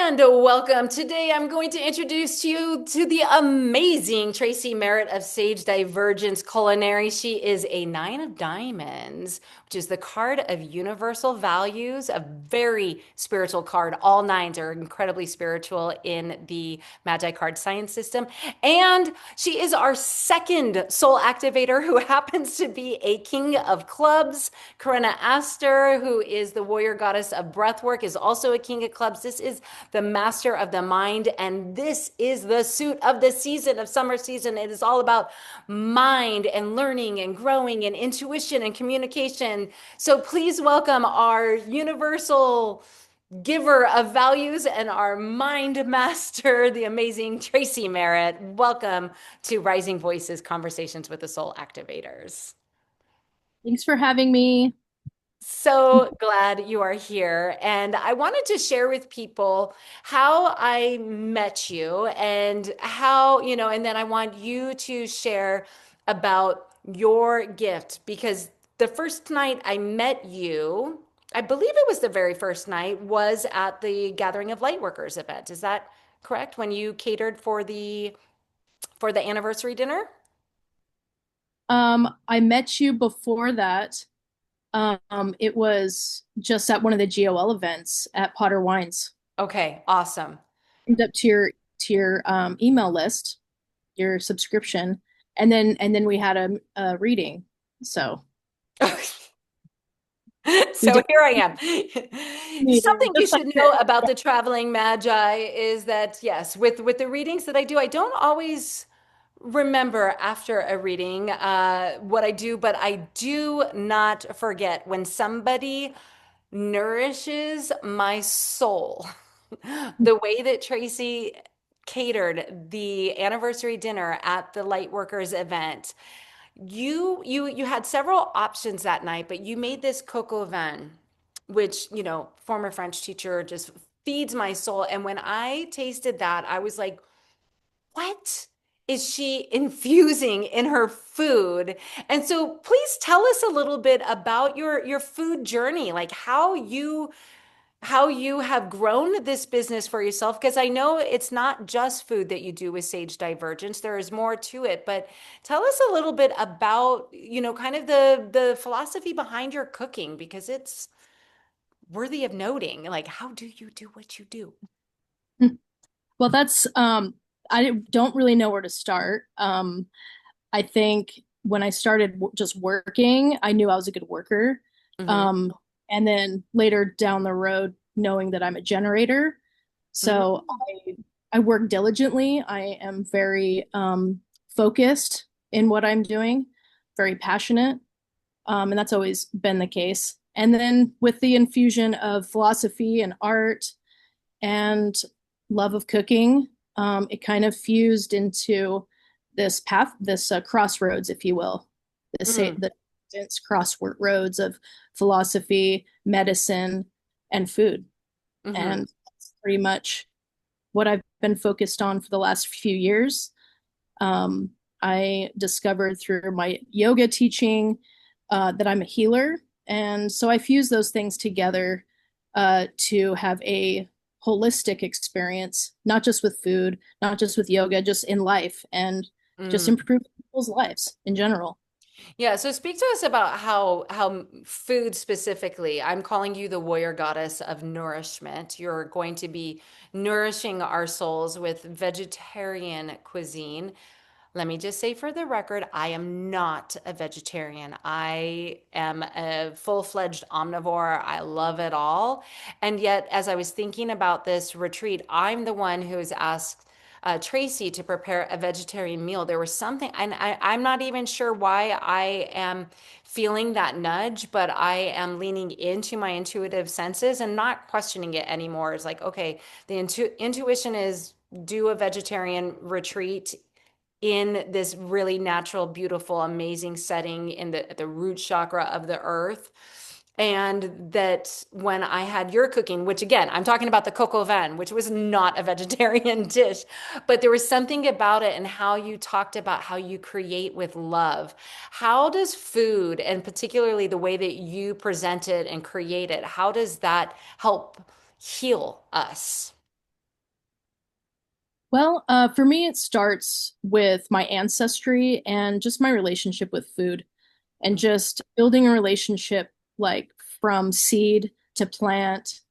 And welcome. Today I'm going to introduce you to the amazing Tracy Maret of Sage Divergence Culinary. She is a Nine of Diamonds, which is the card of universal values, a very spiritual card. All nines are incredibly spiritual in the Magi card science system. And she is our second soul activator who happens to be a king of clubs. Corinna Astor, who is the warrior goddess of breathwork, is also a king of clubs. This is the master of the mind, and this is the suit of the season, of summer season. It is all about mind and learning and growing and intuition and communication. So please welcome our universal giver of values and our mind master, the amazing Tracy Maret. Welcome to Rising Voices Conversations with the Soul Activators. Thanks for having me. So glad you are here. And I wanted to share with people how I met you and and then I want you to share about your gift because the first night I met you, I believe it was the very first night, was at the Gathering of Lightworkers event. Is that correct? When you catered for the anniversary dinner? I met you before that. It was just at one of the GOL events at Potter Wines. Okay, awesome. Signed up to your email list, your subscription, and then we had a reading. So we So did here I am. meeting Something you just like should know this. about the traveling magi is that yes, with the readings that I do, I don't always remember after a reading what I do, but I do not forget when somebody nourishes my soul. The way that Tracy catered the anniversary dinner at the Lightworkers event, you had several options that night, but you made this coq vin, which, former French teacher, just feeds my soul. And when I tasted that, I was like, what is she infusing in her food? And so please tell us a little bit about your food journey, like how you have grown this business for yourself, because I know it's not just food that you do with Sage Divergence. There is more to it, but tell us a little bit about, kind of the philosophy behind your cooking, because it's worthy of noting. Like, how do you do what you do? Well, that's I don't really know where to start. I think when I started just working, I knew I was a good worker. Hmm. Um, and then later down the road, knowing that I'm a generator. So Hmm. I work diligently. I am very focused in what I'm doing, very passionate. And that's always been the case. And then with the infusion of philosophy and art and love of cooking, it kind of fused into this path, this crossroads, if you will, Hmm. the crossroads of philosophy, medicine, and food. Hmm. And that's pretty much what I've been focused on for the last few years. Um, I discovered through my yoga teaching that I'm a healer. And so I fuse those things together to have a holistic experience, not just with food, not just with yoga, just in life and just Mm. improve people's lives in general. Yeah, so speak to us about how food specifically, I'm calling you the warrior goddess of nourishment. You're going to be nourishing our souls with vegetarian cuisine. Let me just say for the record, I am not a vegetarian. I am a full-fledged omnivore. I love it all. And yet, as I was thinking about this retreat, I'm the one who has asked Tracy to prepare a vegetarian meal. There was something, and I'm not even sure why I am feeling that nudge, but I am leaning into my intuitive senses and not questioning it anymore. It's like, okay, the intuition is do a vegetarian retreat in this really natural, beautiful, amazing setting in the root chakra of the earth. And that when I had your cooking, which again, I'm talking about the coq au vin, which was not a vegetarian dish, but there was something about it and how you talked about how you create with love. How does food, and particularly the way that you present it and create it, how does that help heal us? Well, for me, it starts with my ancestry and just my relationship with food and just building a relationship like from seed to plant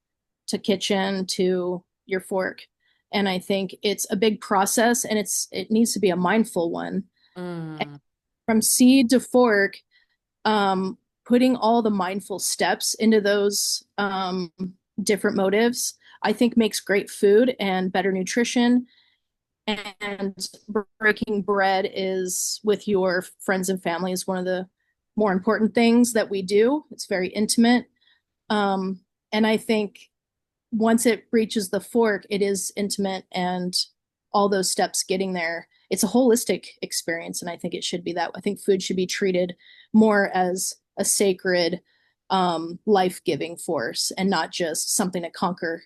to kitchen to your fork. And I think it's a big process and it needs to be a mindful one. And Mm. from seed to fork, um, putting all the mindful steps into those different motives, I think makes great food and better nutrition. And breaking bread is with your friends and family is one of the more important things that we do. It's very intimate. Um, and I think once it reaches the fork, it is intimate and all those steps getting there. It's a holistic experience, and I think it should be that. I think food should be treated more as a sacred, life-giving force and not just something to conquer.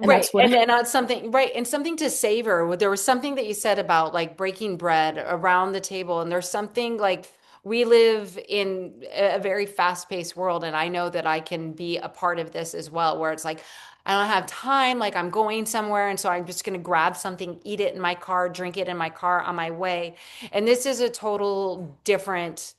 And Right. that's what And not something, right. And something to savor. There was something that you said about like breaking bread around the table. And there's something like we live in a very fast-paced world. And I know that I can be a part of this as well, where it's like, I don't have time, like I'm going somewhere. And so I'm just going to grab something, eat it in my car, drink it in my car on my way. And this is a total different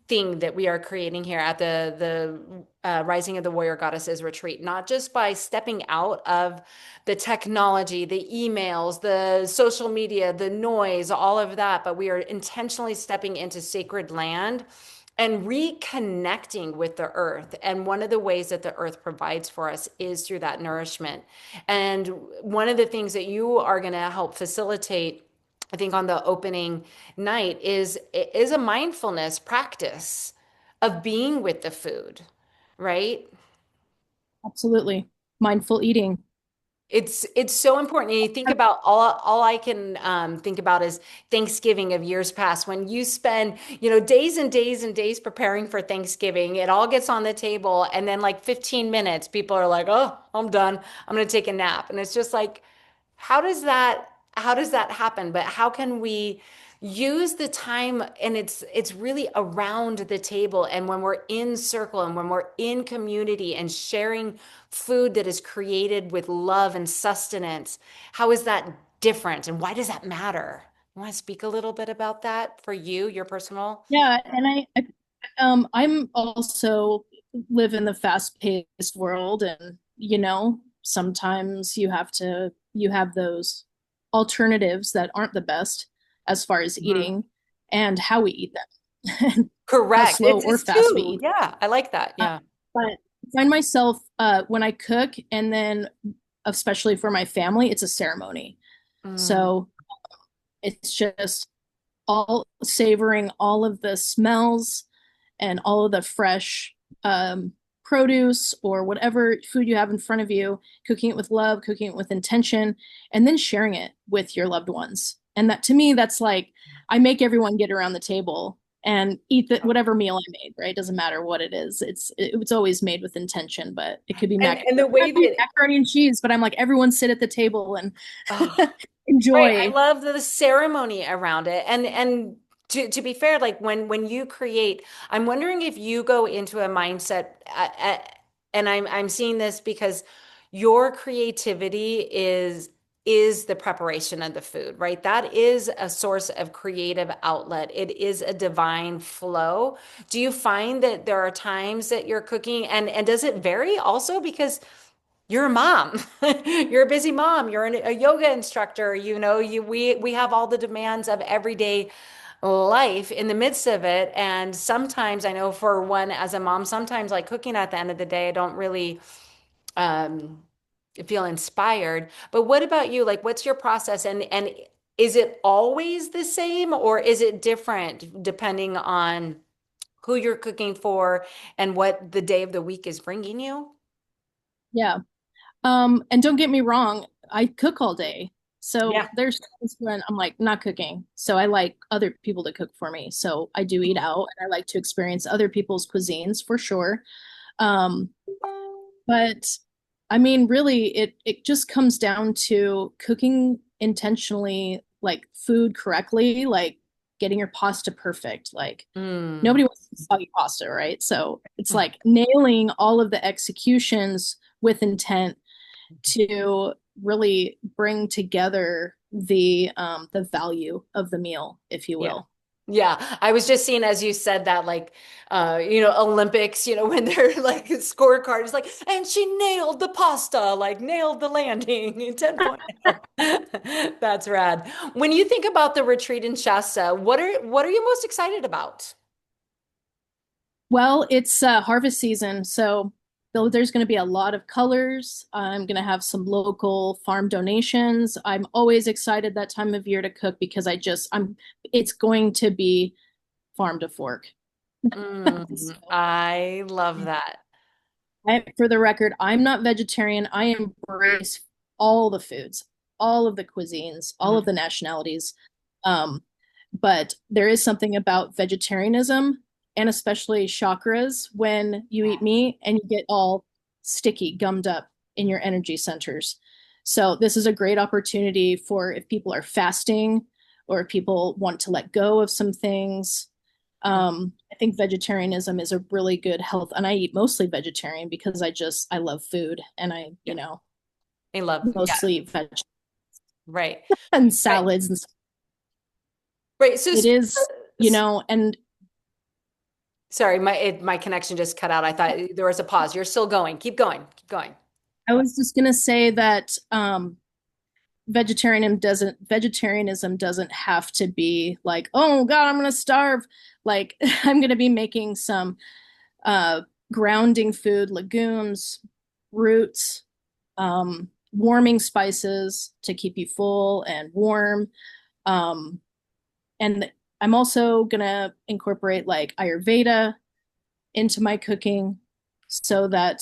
thing that we are creating here at the Rising of the Warrior Goddesses retreat, not just by stepping out of the technology, the emails, the social media, the noise, all of that, but we are intentionally stepping into sacred land and reconnecting with the earth. And one of the ways that the earth provides for us is through that nourishment. And one of the things that you are going to help facilitate, I think, on the opening night is a mindfulness practice of being with the food, right? absolutely mindful eating. It's so important. And you think about all I can think about is Thanksgiving of years past when you spend, days and days and days preparing for Thanksgiving. It all gets on the table, and then like 15 minutes, people are like, "Oh, I'm done. I'm gonna take a nap." And it's just like, how does that happen? But how can we use the time, and it's really around the table, and when we're in circle and when we're in community and sharing food that is created with love and sustenance, how is that different and why does that matter? You want to speak a little bit about that for you, your personal? Yeah, and I'm also live in the fast-paced world, and sometimes you have those alternatives that aren't the best as far as Mhm. eating and how we eat them, how Correct. slow It's or it's fast we two. eat. Yeah, I like that. Yeah. But I find myself when I cook, and then especially for my family, it's a ceremony. Mm. So it's just all savoring all of the smells and all of the fresh produce or whatever food you have in front of you, cooking it with love, cooking it with intention, and then sharing it with your loved ones. And that to me, that's like I make everyone get around the table and eat whatever meal I made, right? Doesn't matter what it is. It's always made with intention, but it could be And the way that macaroni and cheese, but I'm like everyone sit at the table and oh, right. I enjoy. love the ceremony around it. And to be fair, like when you create, I'm wondering if you go into a mindset, and I'm seeing this because your creativity is the preparation of the food, right? That is a source of creative outlet. It is a divine flow. Do you find that there are times that you're cooking and does it vary also because you're a mom. You're a busy mom. You're a yoga instructor. We have all the demands of everyday life in the midst of it. And sometimes I know for one as a mom, sometimes like cooking at the end of the day, I don't really um, feel inspired. But what about you? Like, what's your process? And is it always the same or is it different depending on who you're cooking for and what the day of the week is bringing you? Yeah. And don't get me wrong, I cook all day. So Yeah. there's times when I'm like not cooking. So I like other people to cook for me. So I do eat out and I like to experience other people's cuisines for sure. Um, but I mean, really, it just comes down to cooking intentionally, like food correctly, like getting your pasta perfect. Like Mm. nobody wants soggy pasta, right? So it's like nailing all of the executions with intent to really bring together the value of the meal, if you Yeah. will. Yeah, I was just seeing as you said that, like, Olympics, when they're like scorecard is like, and she nailed the pasta, like nailed the landing, 10.0. That's rad. When you think about the retreat in Shasta, what are you most excited about? Well, it's harvest season, so there's going to be a lot of colors. I'm going to have some local farm donations. I'm always excited that time of year to cook because it's going to be farm to fork. So, I love that. for the record, I'm not vegetarian. I embrace all the foods, all of the cuisines, all of Mhm. the nationalities. Um, but there is something about vegetarianism and especially chakras when you eat meat and you get all sticky, gummed up in your energy centers. So this is a great opportunity for if people are fasting or if people want to let go of some things. I think vegetarianism is a really good health, and I eat mostly vegetarian because I love food and Yeah, I love. Yeah, mostly veg right, and right, salads and stuff. right. So, It is, and sorry, my connection just cut out. I thought there was a pause. You're still going. Keep going. Keep going. I was just gonna say that vegetarianism doesn't have to be like, oh God, I'm gonna starve. Like I'm gonna be making some uh grounding food, legumes, roots, warming spices to keep you full and warm. Um, and I'm also gonna incorporate like Ayurveda into my cooking so that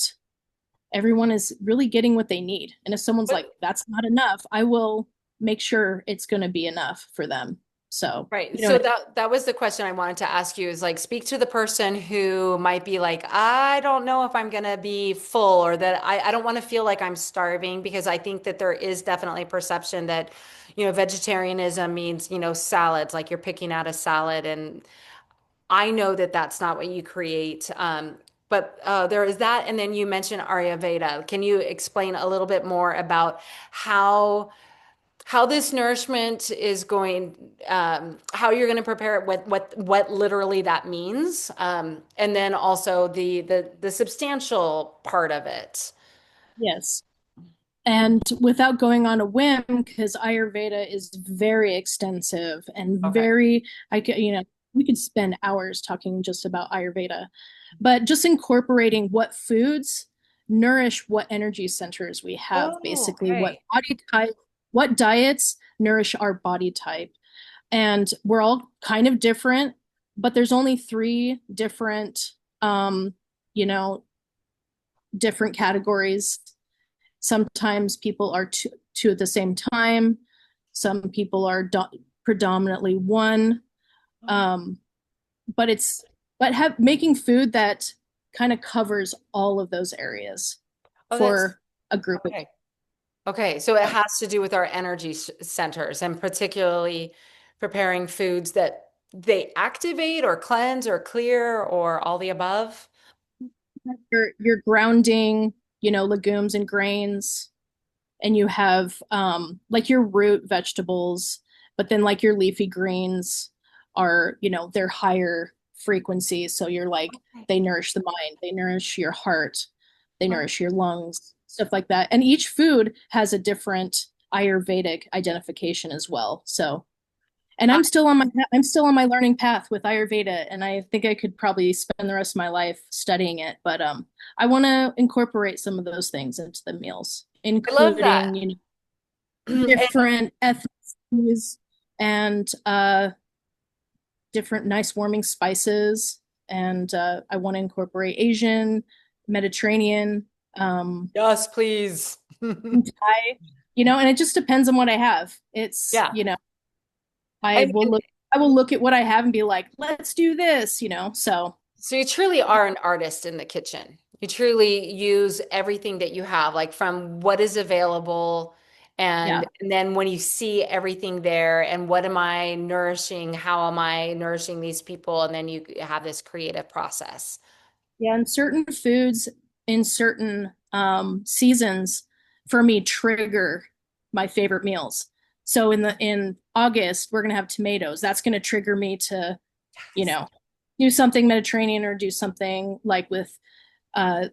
everyone is really getting what they need. And if someone's like, But that's not enough, I will make sure it's going to be enough for them. So, right. So that was the question I wanted to ask you is like speak to the person who might be like, I don't know if I'm gonna be full or that I don't want to feel like I'm starving because I think that there is definitely perception that, vegetarianism means, salads, like you're picking out a salad. And I know that that's not what you create. But there is that. And then you mentioned Ayurveda. Can you explain a little bit more about how how this nourishment is going, how you're going to prepare it, what literally that means, and then also the substantial part of it. yes. And without going on a whim, because Ayurveda is very extensive and Okay. we could spend hours talking just about Ayurveda, but just incorporating what foods nourish what energy centers we have, Oh, basically, what okay. body type, what diets nourish our body type. And we're all kind of different, but there's only three different, you know, different categories. Sometimes people are two at the same time. Some people are predominantly one. Um, but it's but have making food that kind of covers all of those areas Oh, that's for a group of okay. Okay, so it people. has to do with our energy centers and particularly preparing foods that they activate or cleanse or clear or all the above. You're grounding, legumes and grains, and you have like your root vegetables, but then like your leafy greens are, they're higher frequency. So you're like, Okay. they nourish the mind, they nourish your heart, they Oh, nourish your lungs, stuff like that. And each food has a different Ayurvedic identification as well. So, and I I'm still on my learning path with Ayurveda, and I think I could probably spend the rest of my life studying it. But I want to incorporate some of those things into the meals, love that. including, And different ethnicities and different nice warming spices. And I want to incorporate Asian, Mediterranean, yes, please. Thai, and it just depends on what I have. Yeah. I And, will and look, I will look at what I have and be like, let's do this, so. so you truly are an artist in the kitchen. You truly use everything that you have, like from what is available, Yeah. and then when you see everything there, and what am I nourishing? How am I nourishing these people? And then you have this creative process. Yeah, and certain foods in certain seasons for me trigger my favorite meals. So in August, we're gonna have tomatoes. That's gonna trigger me to, you know, do something Mediterranean or do something like with uh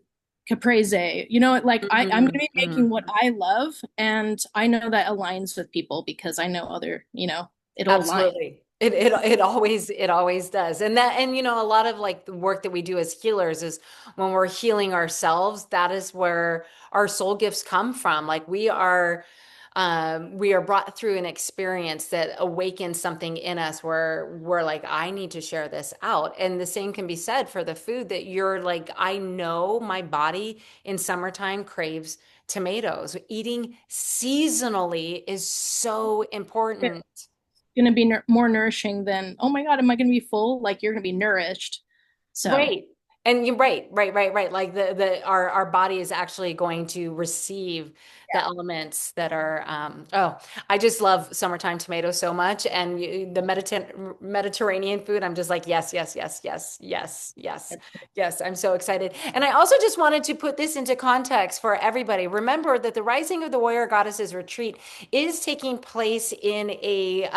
caprese. Like I'm gonna Mm, be making mm. what I love, and I know that aligns with people because I know other, it'll align. Absolutely. It always does. And a lot of like the work that we do as healers is when we're healing ourselves, that is where our soul gifts come from. Like we are brought through an experience that awakens something in us where we're like, I need to share this out. And the same can be said for the food that you're like, I know my body in summertime craves tomatoes. Eating seasonally is so important. Going to be more nourishing than, oh my God, am I going to be full? Like you're going to be nourished. So, Right. And you're right. Like our body is actually going to receive the elements that are I just love summertime tomatoes so much. And the Mediterranean food, I'm just like, yes, yes, yes, yes, yes, yes, yes. I'm so excited. And I also just wanted to put this into context for everybody. Remember that the Rising of the Warrior Goddesses retreat is taking place in a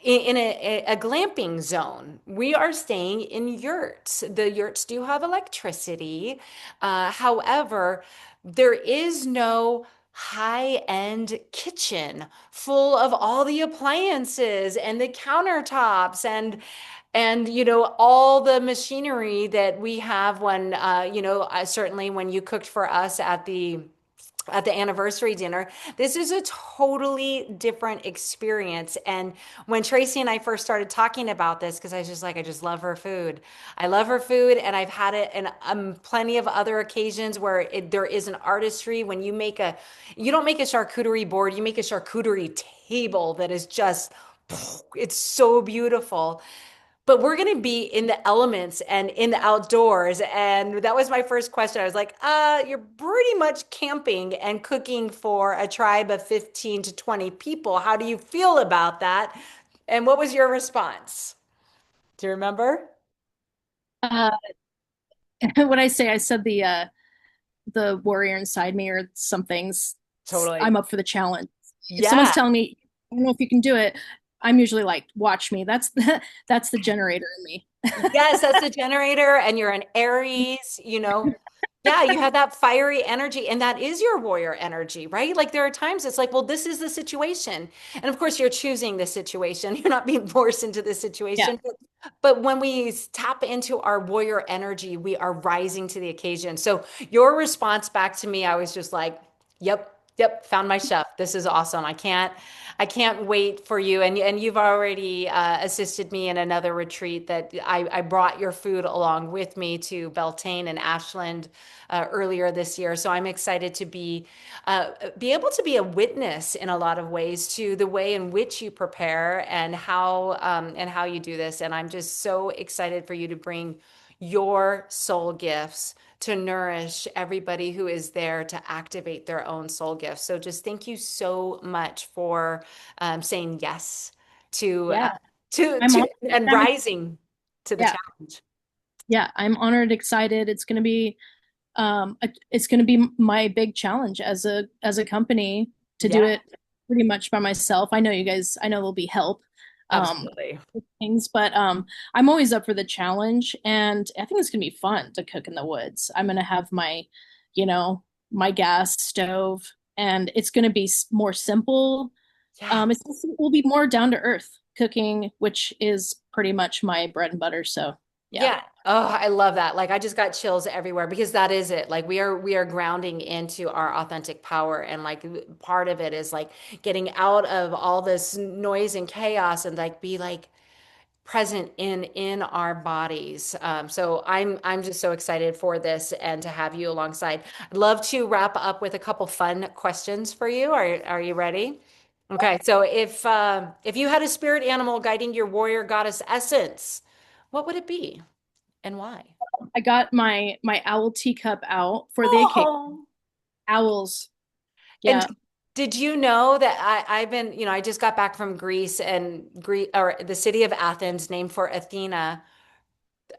glamping zone. We are staying in yurts. The yurts do have electricity. However, there is no high-end kitchen full of all the appliances and the countertops and all the machinery that we have when certainly when you cooked for us at the anniversary dinner. This is a totally different experience. And when Tracy and I first started talking about this, because I was just like, I just love her food. I love her food, and I've had it in plenty of other occasions where there is an artistry. When you don't make a charcuterie board, you make a charcuterie table that is just, it's so beautiful. But we're going to be in the elements and in the outdoors. And that was my first question. I was like, you're pretty much camping and cooking for a tribe of 15 to 20 people. How do you feel about that? And what was your response? Do you remember? uh, what I say, I said the warrior inside me or something's, I'm Totally. up for the challenge. If someone's Yeah. telling me, I don't know if you can do it, I'm usually like, watch me. That's that's the generator in me. Yes, that's the generator, and you're an Aries. Yeah, you have that fiery energy, and that is your warrior energy, right? Like there are times it's like, well, this is the situation. And of course, you're choosing the situation. You're not being forced into the Yeah. situation. But when we tap into our warrior energy, we are rising to the occasion. So your response back to me, I was just like, yep, yep, found my chef. This is awesome. I can't wait for you. And you've already assisted me in another retreat that I brought your food along with me to Beltane and Ashland earlier this year. So I'm excited to be able to be a witness in a lot of ways to the way in which you prepare and how you do this. And I'm just so excited for you to bring your soul gifts to nourish everybody who is there to activate their own soul gifts. So just thank you so much for saying yes to uh, Yeah. to I'm to honored. and rising to the Yeah. challenge. Yeah. I'm honored, excited. It's going to be my big challenge as a company to do Yeah, it pretty much by myself. I know there'll be help, absolutely. with things, but I'm always up for the challenge, and I think it's going to be fun to cook in the woods. I'm going to have you know, my gas stove, and it's going to be more simple. Yeah. It will be more down to earth cooking, which is pretty much my bread and butter. So, yeah. Yeah. Oh, I love that. Like I just got chills everywhere because that is it. Like we are grounding into our authentic power, and like part of it is like getting out of all this noise and chaos and like be like present in our bodies. So I'm just so excited for this and to have you alongside. I'd love to wrap up with a couple fun questions for you. Are you ready? Okay. So if you had a spirit animal guiding your warrior goddess essence, what would it be and why? I got my owl teacup out for the occasion. Oh. Owls. And Yeah. did you know that I just got back from Greece, and Greece, or the city of Athens, named for Athena.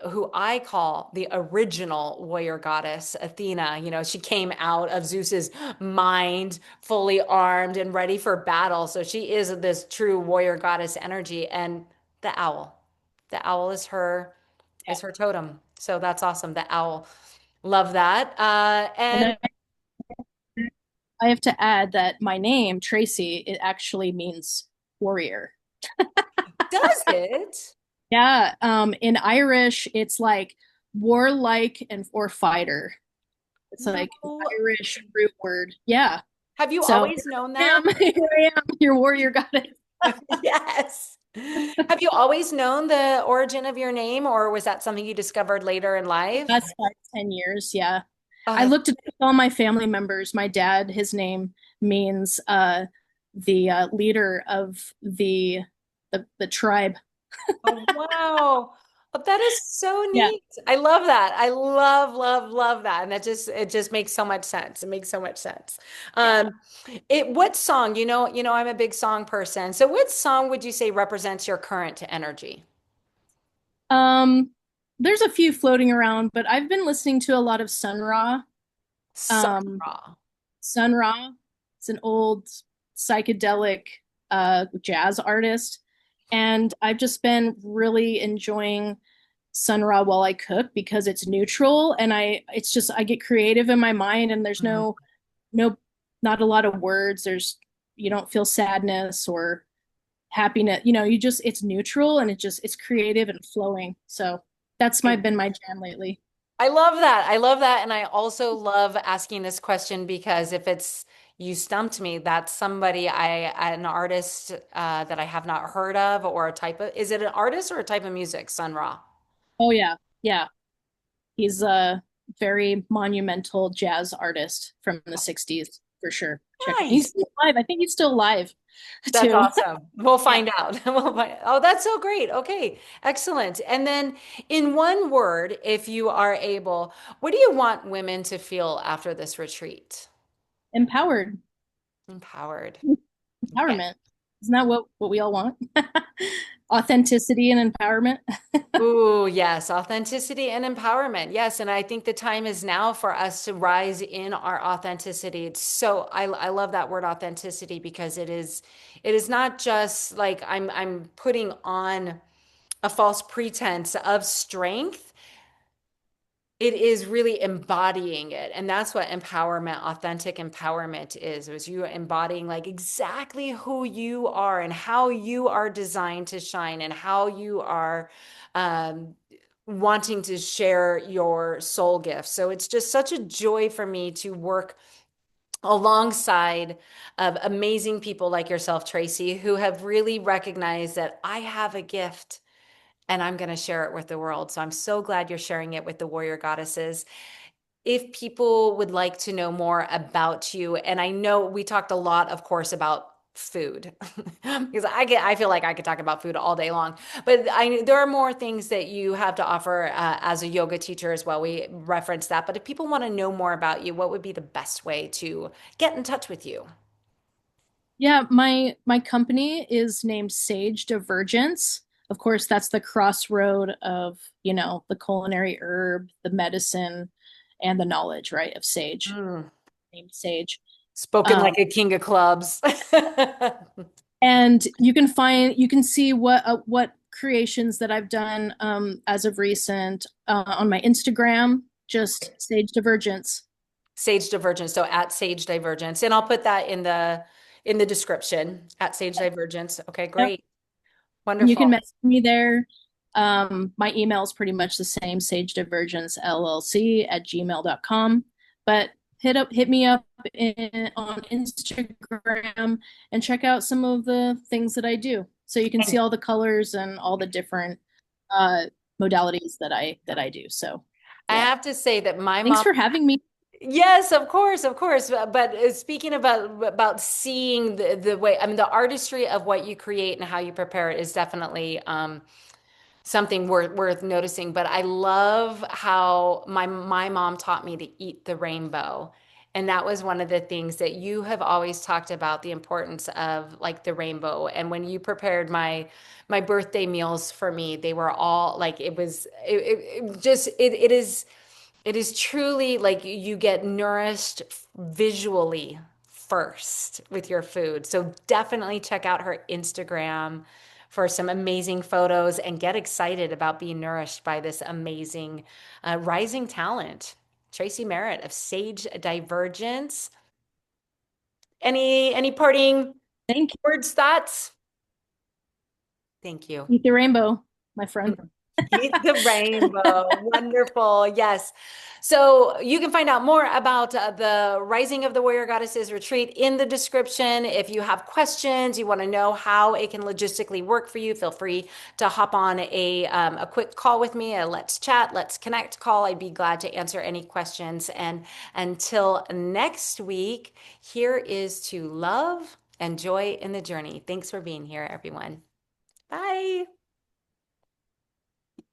who I call the original warrior goddess, Athena. She came out of Zeus's mind, fully armed and ready for battle. So she is this true warrior goddess energy. And the owl, the owl Yeah. is her totem. So that's awesome. The owl, love that. And And I have to add that my name, Tracy, it actually means warrior. does it? Yeah, in Irish, it's like warlike and or fighter. It's like an No. Irish root word. Yeah. Have you So always known here I that? am, here I am, your warrior goddess. Yes. Have you always known the origin of your name, or was that something you discovered later in life? That's 5, 10 years. Yeah. Oh, I that's looked at all my family members. My dad, his name means the leader of the tribe. oh, wow. Oh, that is so Yeah. neat. I love that. I love, love, love that. And it just makes so much sense. It makes so much sense. Yeah. Um, what song, I'm a big song person. So what song would you say represents your current energy? Um, there's a few floating around, but I've been listening to a lot of Sun Ra. Sun Um, Ra. Sun Ra. It's an old psychedelic jazz artist, and I've just been really enjoying Sun Ra while I cook because it's neutral and it's just I get creative in my mind and there's Mhm. no not a lot of words. You don't feel sadness or happiness. You just it's neutral and it's creative and flowing. So that's been my jam lately. I love that. I love that. And I also love asking this question because if it's you stumped me, that's an artist that I have not heard of or a type of, is it an artist or a type of music, Sun Ra? Oh yeah. Yeah. He's a very monumental jazz artist from the 60s for sure. He's Nice. still alive. I think he's still alive That's too. awesome. We'll Yeah. find out. Oh, that's so great. Okay, excellent. And then, in one word, if you are able, what do you want women to feel after this retreat? Empowered. Empowered. Okay. Empowerment. Isn't that what we all want? Authenticity and empowerment. Ooh, yes, authenticity and empowerment. Yes, and I think the time is now for us to rise in our authenticity. I love that word authenticity because it is not just like I'm putting on a false pretense of strength. It is really embodying it. And that's what empowerment, authentic empowerment is you embodying like exactly who you are and how you are designed to shine and how you are um, wanting to share your soul gift. So it's just such a joy for me to work alongside of amazing people like yourself, Tracy, who have really recognized that I have a gift and I'm going to share it with the world. So I'm so glad you're sharing it with the warrior goddesses. If people would like to know more about you, and I know we talked a lot, of course, about food because I feel like I could talk about food all day long, but there are more things that you have to offer as a yoga teacher as well. We referenced that, but if people want to know more about you, what would be the best way to get in touch with you? Yeah, my company is named Sage Divergence. Of course, that's the crossroad of, the culinary herb, the medicine, and the knowledge, right, of sage, Mm, named Sage. spoken Um, like a king of clubs. and you can see what creations that I've done as of recent on my Instagram, just Sage Divergence. Sage Divergence. So at Sage Divergence. And I'll put that in the description at Sage Divergence. Okay, Yep. great. And you can Wonderful. message me there. My email is pretty much the same, sagedivergencellc@gmail.com. But hit me up on Instagram and check out some of the things that I do. So you can see And all the colors and all the different uh, modalities that I do. So I yeah. have to say that my Thanks mom, for having me. yes, of course, of course. But speaking about seeing the way, I mean, the artistry of what you create and how you prepare it is definitely something worth noticing. But I love how my mom taught me to eat the rainbow. And that was one of the things that you have always talked about, the importance of like the rainbow. And when you prepared my birthday meals for me, they were all like it is truly like you get nourished visually first with your food. So definitely check out her Instagram for some amazing photos and get excited about being nourished by this amazing rising talent. Tracy Maret of Sage Divergence. Any parting Thank words, thoughts? Thank you. you. Eat the rainbow, my friend. Eat the rainbow. Wonderful. Yes. So you can find out more about the Rising of the Warrior Goddesses retreat in the description. If you have questions, you want to know how it can logistically work for you, feel free to hop on a quick call with me, a let's chat, let's connect call. I'd be glad to answer any questions. And until next week, here is to love and joy in the journey. Thanks for being here, everyone. Bye.